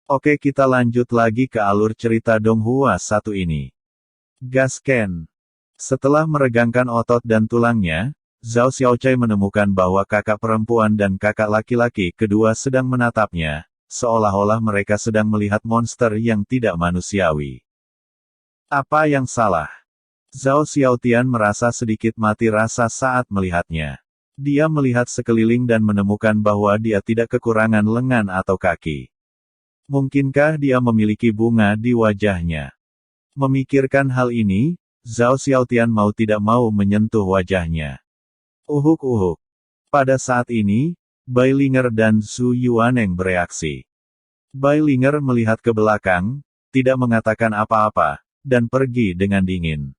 Oke, kita lanjut lagi ke alur cerita Donghua satu ini. Gasken. Setelah meregangkan otot dan tulangnya, Zhao Xiaochai menemukan bahwa kakak perempuan dan kakak laki-laki kedua sedang menatapnya, seolah-olah mereka sedang melihat monster yang tidak manusiawi. Apa yang salah? Zhao Xiaotian merasa sedikit mati rasa saat melihatnya. Dia melihat sekeliling dan menemukan bahwa dia tidak kekurangan lengan atau kaki. Mungkinkah dia memiliki bunga di wajahnya? Memikirkan hal ini, Zhao Xiaotian mau tidak mau menyentuh wajahnya. Uhuk-uhuk. Pada saat ini, Bai Linger dan Zhu Yuaneng bereaksi. Bai Linger melihat ke belakang, tidak mengatakan apa-apa, dan pergi dengan dingin.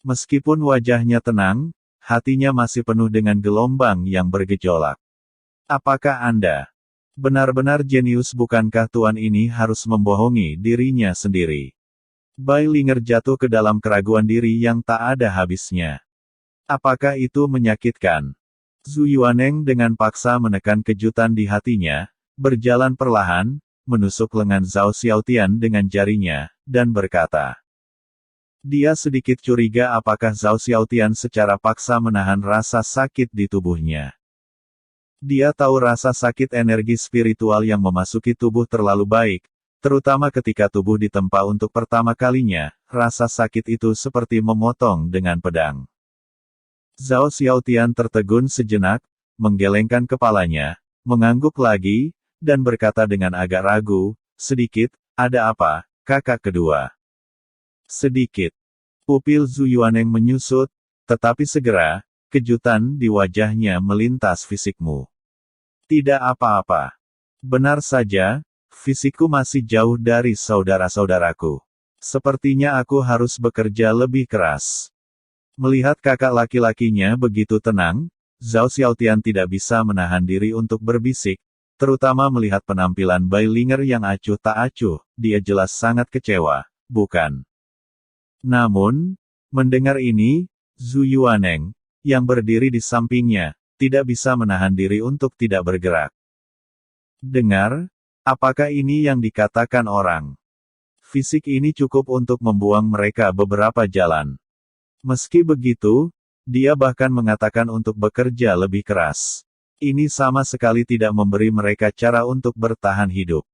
Meskipun wajahnya tenang, hatinya masih penuh dengan gelombang yang bergejolak. Apakah Anda benar-benar jenius? Bukankah tuan ini harus membohongi dirinya sendiri? Bai Linger jatuh ke dalam keraguan diri yang tak ada habisnya. Apakah itu menyakitkan? Zhu Yuaneng dengan paksa menekan kejutan di hatinya, berjalan perlahan, menusuk lengan Zhao Xiaotian dengan jarinya, dan berkata. Dia sedikit curiga apakah Zhao Xiaotian secara paksa menahan rasa sakit di tubuhnya. Dia tahu rasa sakit energi spiritual yang memasuki tubuh terlalu baik, terutama ketika tubuh ditempa untuk pertama kalinya, rasa sakit itu seperti memotong dengan pedang. Zhao Xiaotian tertegun sejenak, menggelengkan kepalanya, mengangguk lagi, dan berkata dengan agak ragu, sedikit, ada apa, kakak kedua? Sedikit. Pupil Zhu Yuaneng menyusut, tetapi segera, kejutan di wajahnya melintas. Fisikmu tidak apa-apa. Benar saja, fisikku masih jauh dari saudara-saudaraku. Sepertinya aku harus bekerja lebih keras. Melihat kakak laki-lakinya begitu tenang, Zhao Xiaotian tidak bisa menahan diri untuk berbisik, terutama melihat penampilan Bai Linger yang acuh tak acuh, dia jelas sangat kecewa, bukan? Namun, mendengar ini, Zhu Yuaneng, yang berdiri di sampingnya, tidak bisa menahan diri untuk tidak bergerak. Dengar, apakah ini yang dikatakan orang? Fisik ini cukup untuk membuang mereka beberapa jalan. Meski begitu, dia bahkan mengatakan untuk bekerja lebih keras. Ini sama sekali tidak memberi mereka cara untuk bertahan hidup.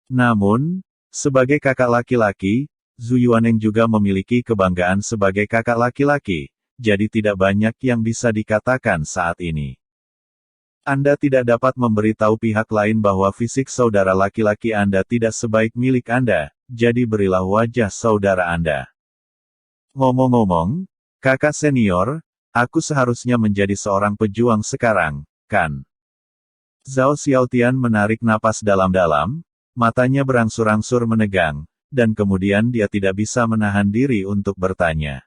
Namun, sebagai kakak laki-laki, Zhu Yuaneng juga memiliki kebanggaan sebagai kakak laki-laki, jadi tidak banyak yang bisa dikatakan saat ini. Anda tidak dapat memberitahu pihak lain bahwa fisik saudara laki-laki Anda tidak sebaik milik Anda, jadi berilah wajah saudara Anda. Ngomong-ngomong, kakak senior, aku seharusnya menjadi seorang pejuang sekarang, kan? Zhao Xiaotian menarik napas dalam-dalam, matanya berangsur-angsur menegang, dan kemudian dia tidak bisa menahan diri untuk bertanya.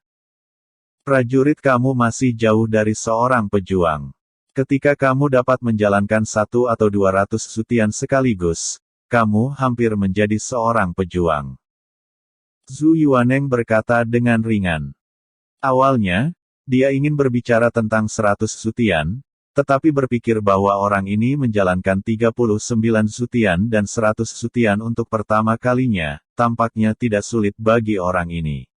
Prajurit, kamu masih jauh dari seorang pejuang. Ketika kamu dapat menjalankan 1 atau 200 sutian sekaligus, kamu hampir menjadi seorang pejuang. Zhu Yuaneng berkata dengan ringan. Awalnya, dia ingin berbicara tentang 100 sutian, tetapi berpikir bahwa orang ini menjalankan 39 sutian dan 100 sutian untuk pertama kalinya, tampaknya tidak sulit bagi orang ini.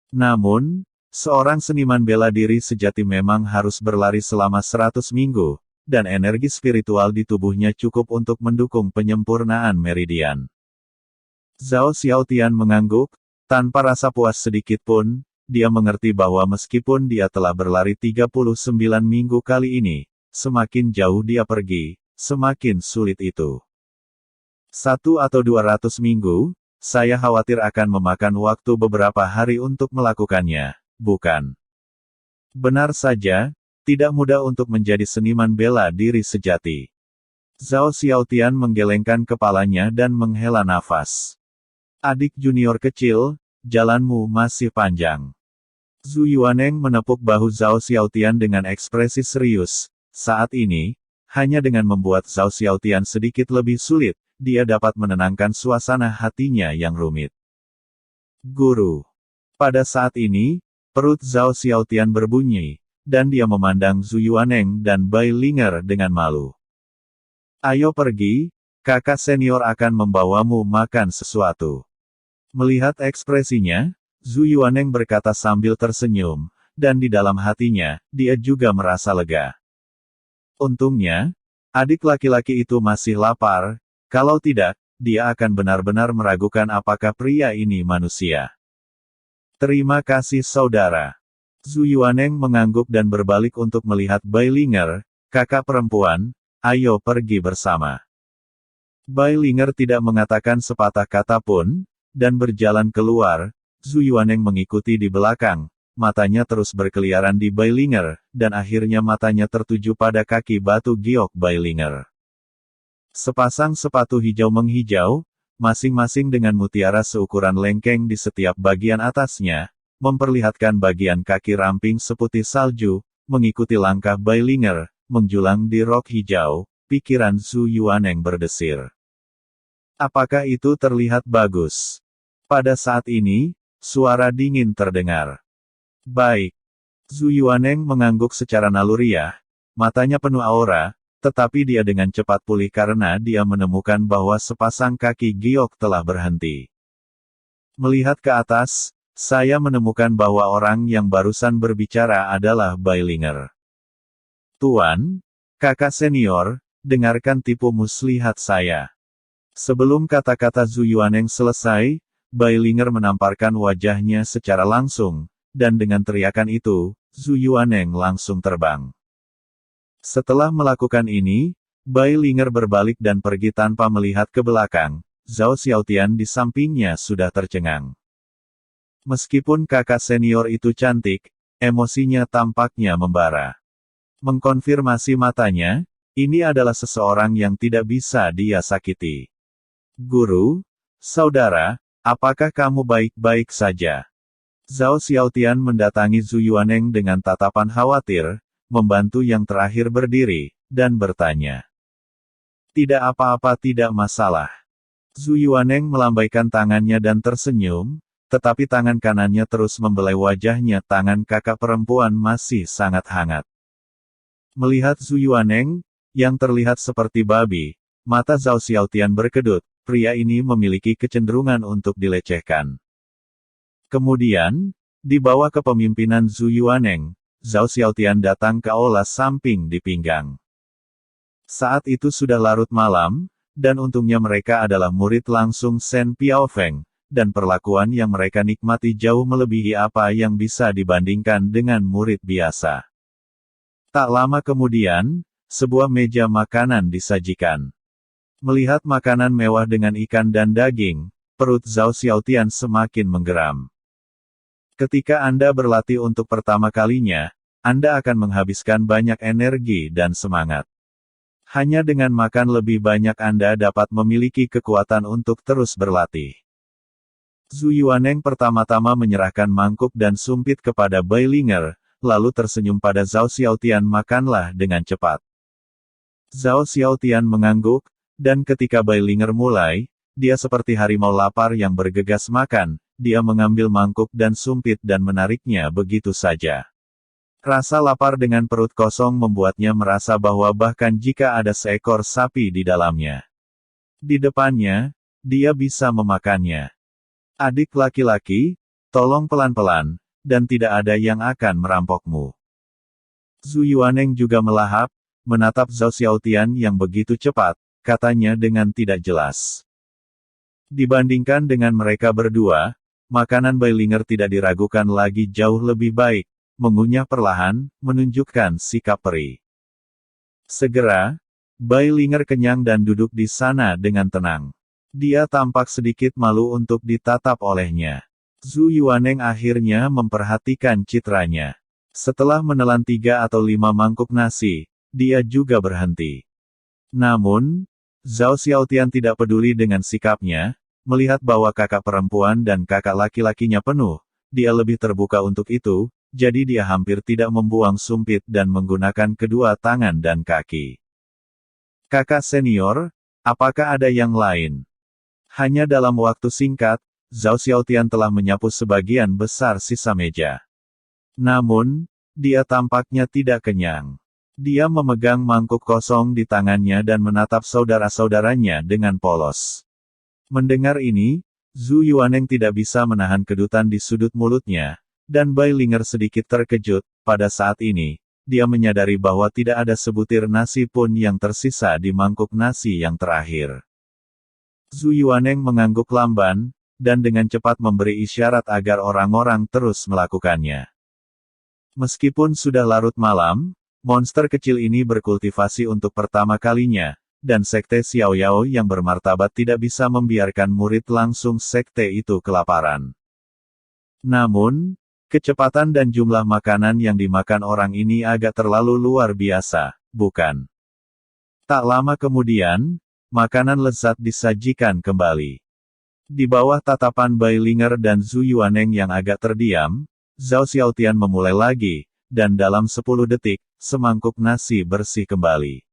Namun, seorang seniman bela diri sejati memang harus berlari selama 100 minggu, dan energi spiritual di tubuhnya cukup untuk mendukung penyempurnaan meridian. Zhao Xiaotian mengangguk, tanpa rasa puas sedikit pun. Dia mengerti bahwa meskipun dia telah berlari 39 minggu kali ini, semakin jauh dia pergi, semakin sulit itu. 1 atau 200 minggu, saya khawatir akan memakan waktu beberapa hari untuk melakukannya, bukan? Benar saja, tidak mudah untuk menjadi seniman bela diri sejati. Zhao Xiaotian menggelengkan kepalanya dan menghela nafas. Adik junior kecil, jalanmu masih panjang. Zhu Yuaneng menepuk bahu Zhao Xiaotian dengan ekspresi serius. Saat ini, hanya dengan membuat Zhao Xiaotian sedikit lebih sulit, dia dapat menenangkan suasana hatinya yang rumit. Guru. Pada saat ini, perut Zhao Xiaotian berbunyi, dan dia memandang Zhu Yuaneng dan Bai Linger dengan malu. Ayo pergi, kakak senior akan membawamu makan sesuatu. Melihat ekspresinya, Zhu Yuaneng berkata sambil tersenyum, dan di dalam hatinya, dia juga merasa lega. Untungnya, adik laki-laki itu masih lapar, kalau tidak, dia akan benar-benar meragukan apakah pria ini manusia. Terima kasih saudara. Zhu Yuaneng mengangguk dan berbalik untuk melihat Bailinger, kakak perempuan, ayo pergi bersama. Bailinger tidak mengatakan sepatah kata pun, dan berjalan keluar. Zhu Yuaneng mengikuti di belakang, matanya terus berkeliaran di Bailinger, dan akhirnya matanya tertuju pada kaki batu giok Bailinger. Sepasang sepatu hijau menghijau, masing-masing dengan mutiara seukuran lengkeng di setiap bagian atasnya, memperlihatkan bagian kaki ramping seputih salju, mengikuti langkah Bailinger, menjulang di rok hijau, pikiran Zhu Yuaneng berdesir. Apakah itu terlihat bagus? Pada saat ini, suara dingin terdengar. Baik. Zhu Yuaneng mengangguk secara naluriah, matanya penuh aura, tetapi dia dengan cepat pulih karena dia menemukan bahwa sepasang kaki giok telah berhenti. Melihat ke atas, saya menemukan bahwa orang yang barusan berbicara adalah Bailinger. Tuan, kakak senior, dengarkan tipu muslihat saya. Sebelum kata-kata Zhu Yuaneng selesai, Bailinger menamparkan wajahnya secara langsung, dan dengan teriakan itu, Zhu Yuaneng langsung terbang. Setelah melakukan ini, Bailinger berbalik dan pergi tanpa melihat ke belakang. Zhao Xiaotian di sampingnya sudah tercengang. Meskipun kakak senior itu cantik, emosinya tampaknya membara. Mengkonfirmasi matanya, ini adalah seseorang yang tidak bisa dia sakiti. Guru, saudara, apakah kamu baik-baik saja? Zhao Xiaotian mendatangi Zhu Yuaneng dengan tatapan khawatir, membantu yang terakhir berdiri, dan bertanya. Tidak apa-apa, tidak masalah. Zhu Yuaneng melambaikan tangannya dan tersenyum, tetapi tangan kanannya terus membelai wajahnya. Tangan kakak perempuan masih sangat hangat. Melihat Zhu Yuaneng, yang terlihat seperti babi, mata Zhao Xiaotian berkedut. Pria ini memiliki kecenderungan untuk dilecehkan. Kemudian, di bawah kepemimpinan Zhu Yuaneng, Zhao Xiaotian datang ke aula samping di pinggang. Saat itu sudah larut malam, dan untungnya mereka adalah murid langsung Shen Piaofeng, dan perlakuan yang mereka nikmati jauh melebihi apa yang bisa dibandingkan dengan murid biasa. Tak lama kemudian, sebuah meja makanan disajikan. Melihat makanan mewah dengan ikan dan daging, perut Zhao Xiaotian semakin menggeram. Ketika Anda berlatih untuk pertama kalinya, Anda akan menghabiskan banyak energi dan semangat. Hanya dengan makan lebih banyak Anda dapat memiliki kekuatan untuk terus berlatih. Zhu Yuaneng pertama-tama menyerahkan mangkuk dan sumpit kepada Bailinger, lalu tersenyum pada Zhao Xiaotian. Makanlah dengan cepat. Zhao Xiaotian mengangguk, dan ketika Bailinger mulai, dia seperti harimau lapar yang bergegas makan, dia mengambil mangkuk dan sumpit dan menariknya begitu saja. Rasa lapar dengan perut kosong membuatnya merasa bahwa bahkan jika ada seekor sapi di dalamnya, di depannya, dia bisa memakannya. Adik laki-laki, tolong pelan-pelan, dan tidak ada yang akan merampokmu. Zhu Yuaneng juga melahap, menatap Zhao Xiaotian yang begitu cepat, katanya dengan tidak jelas. Dibandingkan dengan mereka berdua, makanan Bailinger tidak diragukan lagi jauh lebih baik, mengunyah perlahan, menunjukkan sikap perih. Segera, Bailinger kenyang dan duduk di sana dengan tenang. Dia tampak sedikit malu untuk ditatap olehnya. Zhu Yuaneng akhirnya memperhatikan citranya. Setelah menelan 3 atau 5 mangkuk nasi, dia juga berhenti. Namun, Zhao Xiaotian tidak peduli dengan sikapnya, melihat bahwa kakak perempuan dan kakak laki-lakinya penuh, dia lebih terbuka untuk itu, jadi dia hampir tidak membuang sumpit dan menggunakan kedua tangan dan kaki. Kakak senior, apakah ada yang lain? Hanya dalam waktu singkat, Zhao Xiaotian telah menyapu sebagian besar sisa meja. Namun, dia tampaknya tidak kenyang. Dia memegang mangkuk kosong di tangannya dan menatap saudara-saudaranya dengan polos. Mendengar ini, Zhu Yuaneng tidak bisa menahan kedutan di sudut mulutnya, dan Bai Linger sedikit terkejut. Pada saat ini, dia menyadari bahwa tidak ada sebutir nasi pun yang tersisa di mangkuk nasi yang terakhir. Zhu Yuaneng mengangguk lamban, dan dengan cepat memberi isyarat agar orang-orang terus melakukannya. Meskipun sudah larut malam, monster kecil ini berkultivasi untuk pertama kalinya, dan Sekte Xiaoyao yang bermartabat tidak bisa membiarkan murid langsung sekte itu kelaparan. Namun, kecepatan dan jumlah makanan yang dimakan orang ini agak terlalu luar biasa, bukan? Tak lama kemudian, makanan lezat disajikan kembali. Di bawah tatapan Bai Linger dan Zhu Yuaneng yang agak terdiam, Zhao Xiaotian memulai lagi, dan dalam 10 detik, semangkuk nasi bersih kembali.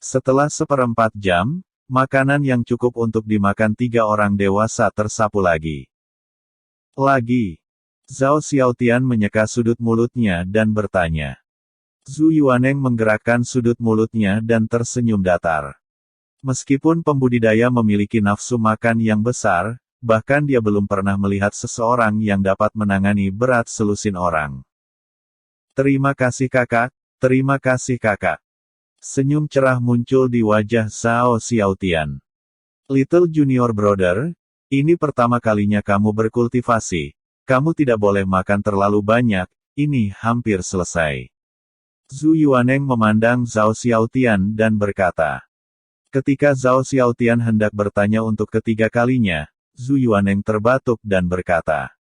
Setelah 1/4 jam, makanan yang cukup untuk dimakan 3 orang dewasa tersapu lagi. Zhao Xiaotian menyeka sudut mulutnya dan bertanya. Zhu Yuaneng menggerakkan sudut mulutnya dan tersenyum datar. Meskipun pembudidaya memiliki nafsu makan yang besar, bahkan dia belum pernah melihat seseorang yang dapat menangani berat selusin orang. Terima kasih kakak, terima kasih kakak. Senyum cerah muncul di wajah Zhao Xiaotian. Little Junior Brother, ini pertama kalinya kamu berkultivasi. Kamu tidak boleh makan terlalu banyak, ini hampir selesai. Zhu Yuaneng memandang Zhao Xiaotian dan berkata. Ketika Zhao Xiaotian hendak bertanya untuk ketiga kalinya, Zhu Yuaneng terbatuk dan berkata.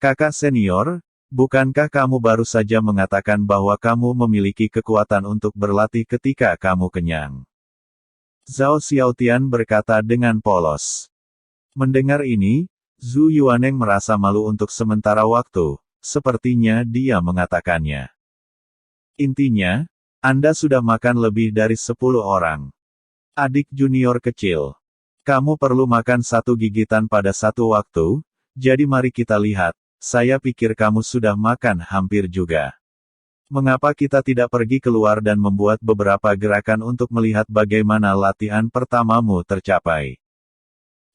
Kakak senior, bukankah kamu baru saja mengatakan bahwa kamu memiliki kekuatan untuk berlatih ketika kamu kenyang? Zhao Xiaotian berkata dengan polos. Mendengar ini, Zhu Yuaneng merasa malu untuk sementara waktu, sepertinya dia mengatakannya. Intinya, Anda sudah makan lebih dari 10 orang. Adik junior kecil. Kamu perlu makan 1 gigitan pada satu waktu, jadi mari kita lihat. Saya pikir kamu sudah makan hampir juga. Mengapa kita tidak pergi keluar dan membuat beberapa gerakan untuk melihat bagaimana latihan pertamamu tercapai?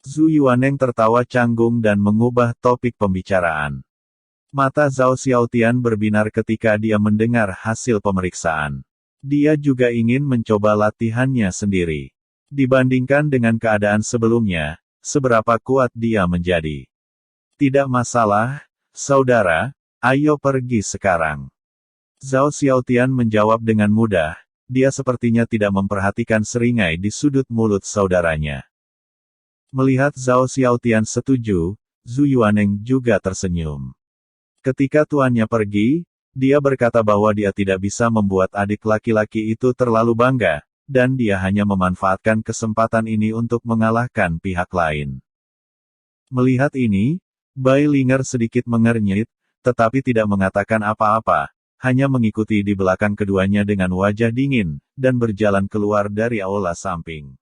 Zhu Yuaneng tertawa canggung dan mengubah topik pembicaraan. Mata Zhao Xiaotian berbinar ketika dia mendengar hasil pemeriksaan. Dia juga ingin mencoba latihannya sendiri. Dibandingkan dengan keadaan sebelumnya, seberapa kuat dia menjadi. Tidak masalah, saudara, ayo pergi sekarang. Zhao Xiaotian menjawab dengan mudah, dia sepertinya tidak memperhatikan seringai di sudut mulut saudaranya. Melihat Zhao Xiaotian setuju, Zhu Yuaneng juga tersenyum. Ketika tuannya pergi, dia berkata bahwa dia tidak bisa membuat adik laki-laki itu terlalu bangga, dan dia hanya memanfaatkan kesempatan ini untuk mengalahkan pihak lain. Melihat ini, Bai Linger sedikit mengernyit, tetapi tidak mengatakan apa-apa, hanya mengikuti di belakang keduanya dengan wajah dingin, dan berjalan keluar dari aula samping.